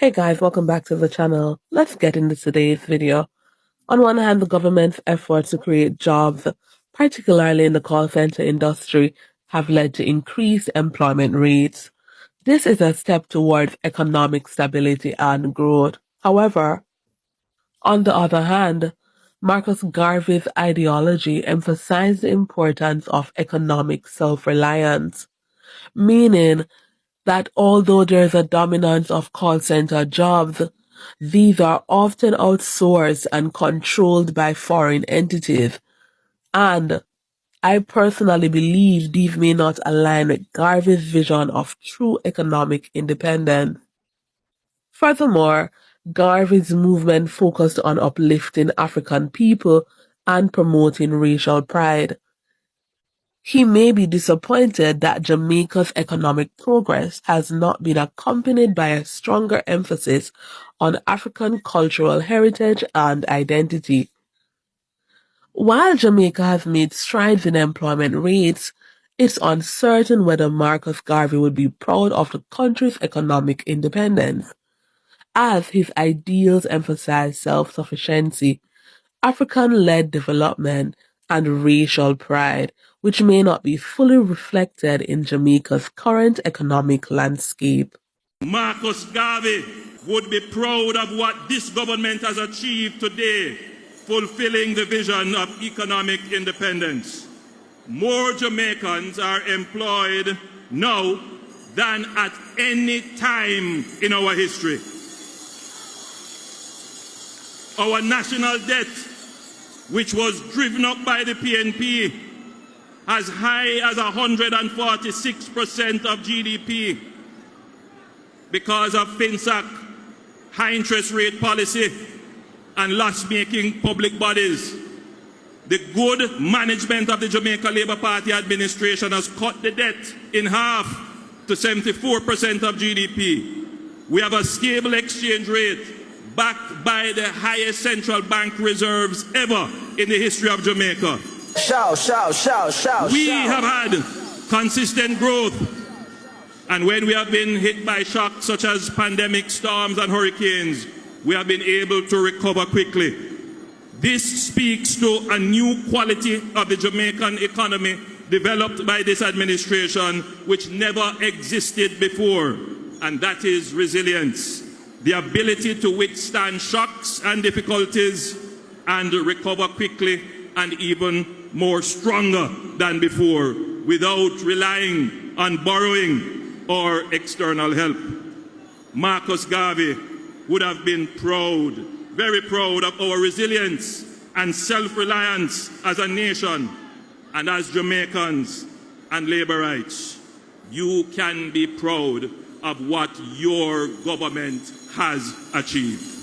Hey guys, welcome back to the channel. Let's get into today's video. On one hand, the government's efforts to create jobs, particularly in the call center industry, have led to increased employment rates. This is a step towards economic stability and growth. However, on the other hand, Marcus Garvey's ideology emphasized the importance of economic self-reliance, meaning that although there's a dominance of call center jobs, these are often outsourced and controlled by foreign entities. And I personally believe these may not align with Garvey's vision of true economic independence. Furthermore, Garvey's movement focused on uplifting African people and promoting racial pride. He may be disappointed that Jamaica's economic progress has not been accompanied by a stronger emphasis on African cultural heritage and identity. While Jamaica has made strides in employment rates, it's uncertain whether Marcus Garvey would be proud of the country's economic independence, as his ideals emphasize self-sufficiency, African-led development, and racial pride, which may not be fully reflected in Jamaica's current economic landscape. Marcus Garvey would be proud of what this government has achieved today, fulfilling the vision of economic independence. More Jamaicans are employed now than at any time in our history. Our national debt, which was driven up by the PNP, as high as 146% of GDP because of FinSAC, high interest rate policy, and loss-making public bodies. The good management of the Jamaica Labour Party administration has cut the debt in half to 74% of GDP. We have a stable exchange rate backed by the highest central bank reserves ever in the history of Jamaica. We have had consistent growth, and when we have been hit by shocks such as pandemic, storms and hurricanes, we have been able to recover quickly. This speaks to a new quality of the Jamaican economy developed by this administration which never existed before, and that is resilience. The ability to withstand shocks and difficulties and recover quickly and even more stronger than before without relying on borrowing or external help. Marcus Garvey would have been proud, very proud of our resilience and self-reliance as a nation and as Jamaicans and Labourites. You can be proud of what your government has achieved.